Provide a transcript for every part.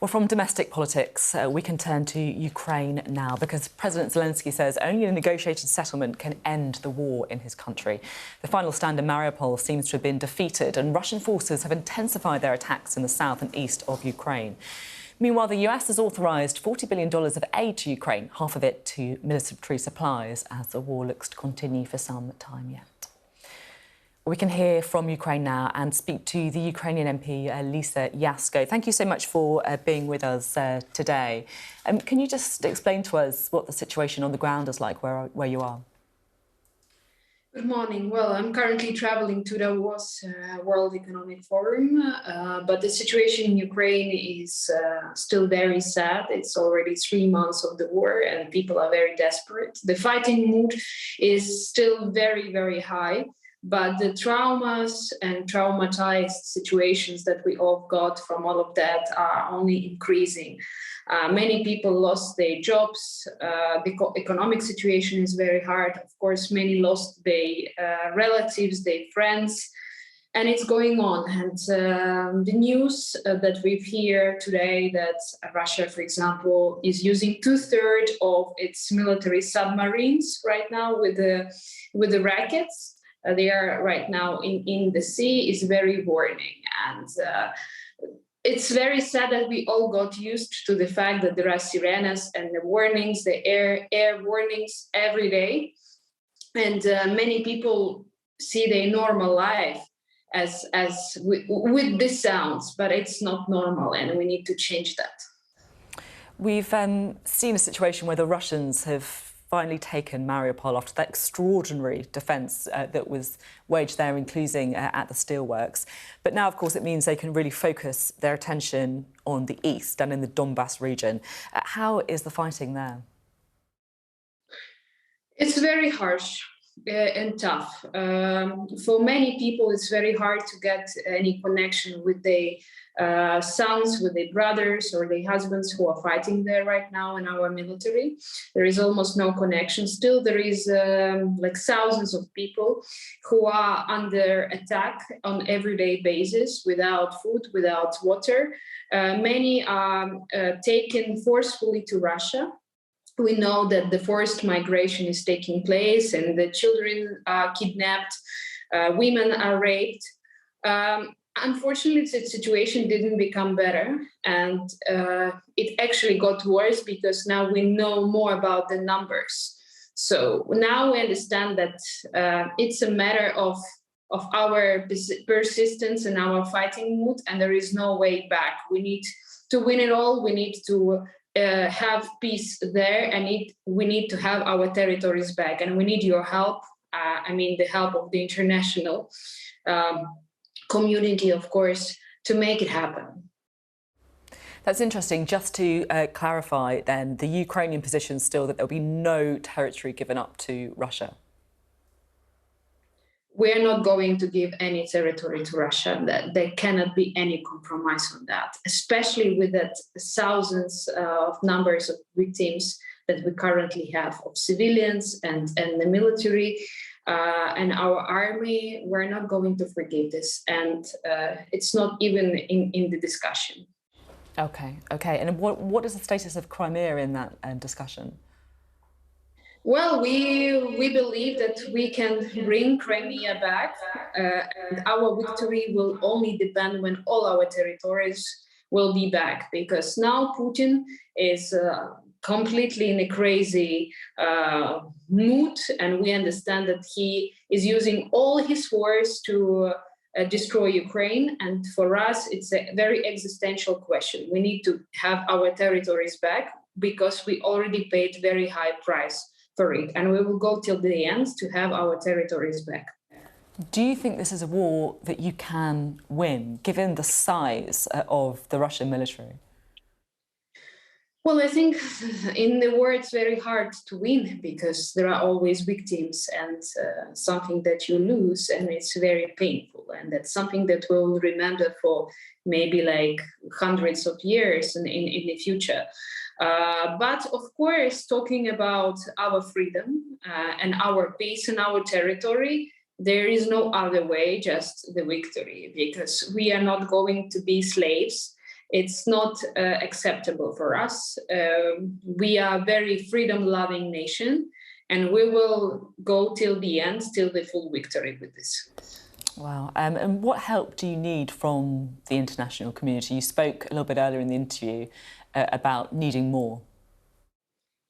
Well, from domestic politics, we can turn to Ukraine now, because President Zelenskyy says only a negotiated settlement can end the war in his country. The final stand in Mariupol seems to have been defeated, and Russian forces have intensified their attacks in the south and east of Ukraine. Meanwhile, the US has authorised $40 billion of aid to Ukraine, half of it to military supplies, as the war looks to continue for some time yet. We can hear from Ukraine now and speak to the Ukrainian MP Yelyzaveta Yasko. Thank you so much for being with us today. Can you just explain to us what the situation on the ground is like where you are? Good morning. Well, I'm currently traveling to Davos World Economic Forum, but the situation in Ukraine is still very sad. It's already 3 months of the war and people are very desperate. The fighting mood is still very, very high. But the traumas and traumatized situations that we all got from all of that are only increasing. Many people lost their jobs. The economic situation is very hard. Of course, many lost their relatives, their friends, and it's going on. And the news that we've heard today that Russia, for example, is using 2/3 of its military submarines right now with the rockets. They are right now in the sea is very warning. And it's very sad that we all got used to the fact that there are sirenes and the warnings, the air warnings every day. And many people see their normal life as with these sounds, but it's not normal and we need to change that. We've seen a situation where the Russians have finally taken Mariupol after that extraordinary defence that was waged there, including at the steelworks. But now, of course, it means they can really focus their attention on the east and in the Donbass region. How is the fighting there? It's very harsh and tough. For many people, it's very hard to get any connection with their sons, with their brothers or their husbands who are fighting there right now in our military. There is almost no connection. Still, there is like thousands of people who are under attack on everyday basis, without food, without water. Many are taken forcefully to Russia. We know that the forced migration is taking place and the children are kidnapped, women are raped. Unfortunately, the situation didn't become better and it actually got worse because now we know more about the numbers. So now we understand that it's a matter of our persistence and our fighting mood, and there is no way back. We need to win it all. We need to have peace there, and we need to have our territories back, and we need your help. I mean, the help of the international community, of course, to make it happen. That's interesting. Just to clarify then, the Ukrainian position is still that there'll be no territory given up to Russia. We're not going to give any territory to Russia. That there cannot be any compromise on that, especially with that thousands of numbers of victims that we currently have of civilians and the military and our army. We're not going to forgive this, and it's not even in the discussion. Okay. And what is the status of Crimea in that discussion? Well, we believe that we can bring Crimea back, and our victory will only depend when all our territories will be back, because now Putin is completely in a crazy mood, and we understand that he is using all his force to destroy Ukraine. And for us, it's a very existential question. We need to have our territories back because we already paid very high price for it, and we will go till the end to have our territories back. Do you think this is a war that you can win, given the size of the Russian military? Well, I think in the war it's very hard to win because there are always victims and something that you lose, and it's very painful, and that's something that we'll remember for maybe like hundreds of years in the future. But of course, talking about our freedom and our peace and our territory, there is no other way, just the victory, because we are not going to be slaves. It's not acceptable for us. We are a very freedom-loving nation, and we will go till the end, till the full victory with this. Wow. And what help do you need from the international community? You spoke a little bit earlier in the interview about needing more.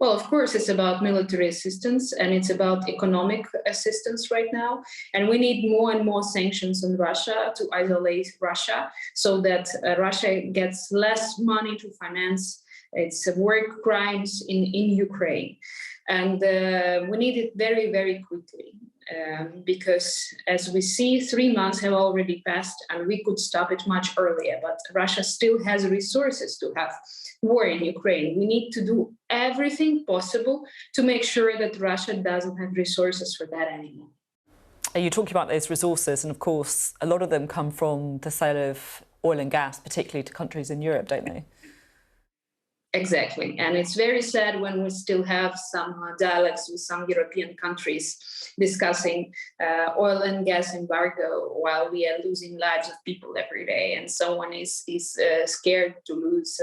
Well, of course, it's about military assistance and it's about economic assistance right now. And we need more and more sanctions on Russia to isolate Russia so that Russia gets less money to finance its war crimes in Ukraine. And we need it very, very quickly. Because as we see, 3 months have already passed and we could stop it much earlier, but Russia still has resources to have war in Ukraine. We need to do everything possible to make sure that Russia doesn't have resources for that anymore. You're talking about those resources, and of course, a lot of them come from the sale of oil and gas, particularly to countries in Europe, don't they? Exactly. And it's very sad when we still have some dialogues with some European countries discussing oil and gas embargo while we are losing lives of people every day. And someone is scared to lose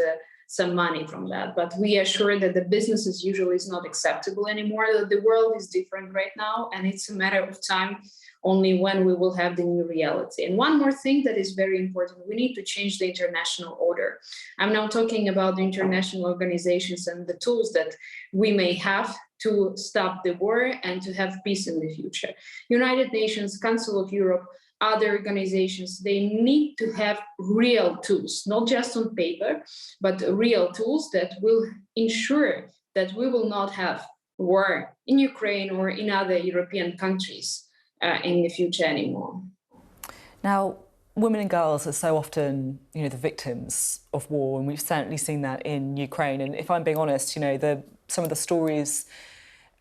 some money from that. But we are sure that the business as usual is not acceptable anymore. The world is different right now, and it's a matter of time only when we will have the new reality. And one more thing that is very important, we need to change the international order. I'm now talking about the international organizations and the tools that we may have to stop the war and to have peace in the future. United Nations, Council of Europe, other organizations, they need to have real tools, not just on paper, but real tools that will ensure that we will not have war in Ukraine or in other European countries in the future anymore. Now, women and girls are so often, the victims of war, and we've certainly seen that in Ukraine. And if I'm being honest, some of the stories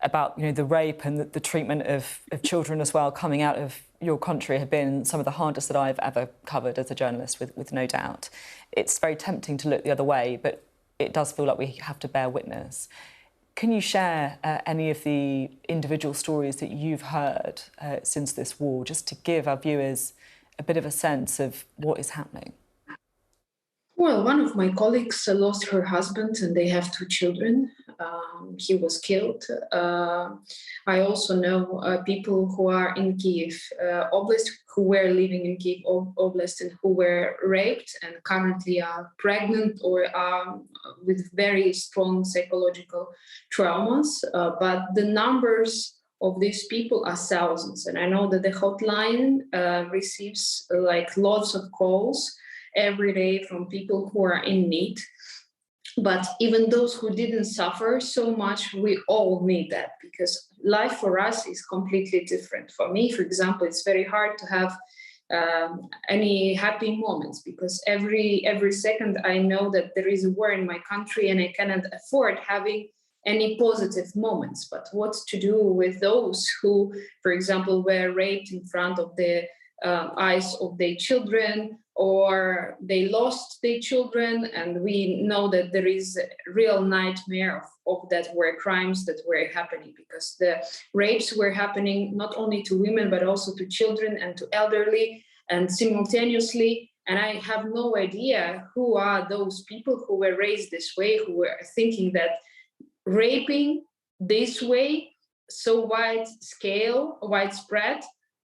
about, the rape and the treatment of children as well coming out of your country have been some of the hardest that I've ever covered as a journalist, with no doubt. It's very tempting to look the other way, but it does feel like we have to bear witness. Can you share any of the individual stories that you've heard since this war, just to give our viewers a bit of a sense of what is happening? Well, one of my colleagues lost her husband and they have 2 children. He was killed. I also know people who are in Kyiv Oblast, who were living in Kyiv Oblast and who were raped and currently are pregnant or are with very strong psychological traumas. But the numbers of these people are thousands. And I know that the hotline receives lots of calls every day from people who are in need. But even those who didn't suffer so much, we all need that, because life for us is completely different. For me, for example, it's very hard to have any happy moments, because every second I know that there is a war in my country and I cannot afford having any positive moments. But what to do with those who, for example, were raped in front of the eyes of their children, or they lost their children, and we know that there is a real nightmare of that war crimes that were happening, because the rapes were happening not only to women but also to children and to elderly, and simultaneously. And I have no idea who are those people who were raised this way, who were thinking that raping this way, so widespread,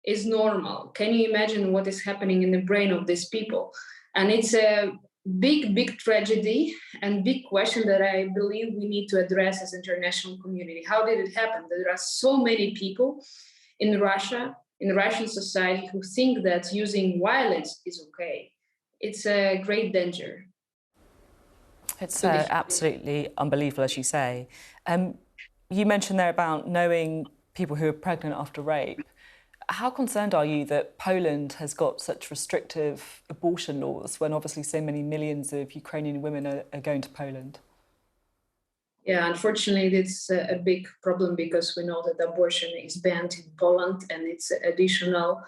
is normal. Can you imagine what is happening in the brain of these people? And it's a big tragedy and big question that I believe we need to address as international community. How did it happen? There are so many people in Russia, in the Russian society, who think that using violence is okay. It's a great danger. It's absolutely unbelievable, as you say. You mentioned there about knowing people who are pregnant after rape. How concerned are you that Poland has got such restrictive abortion laws when obviously so many millions of Ukrainian women are going to Poland? Yeah, unfortunately, it's a big problem, because we know that abortion is banned in Poland, and it's an additional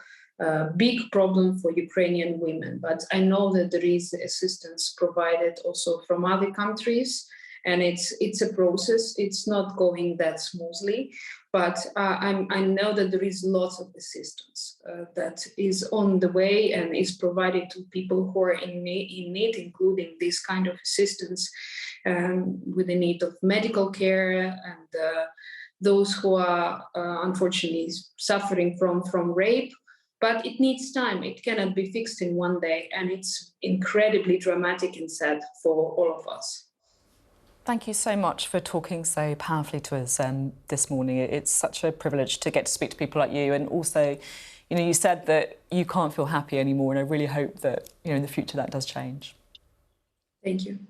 big problem for Ukrainian women. But I know that there is assistance provided also from other countries. and it's a process. It's not going that smoothly, but I know that there is lots of assistance that is on the way and is provided to people who are in need, including this kind of assistance with the need of medical care and those who are unfortunately suffering from rape. But it needs time. It cannot be fixed in one day, and it's incredibly dramatic and sad for all of us. Thank you so much for talking so powerfully to us this morning. It's such a privilege to get to speak to people like you, and also, you said that you can't feel happy anymore, and I really hope that, in the future that does change. Thank you.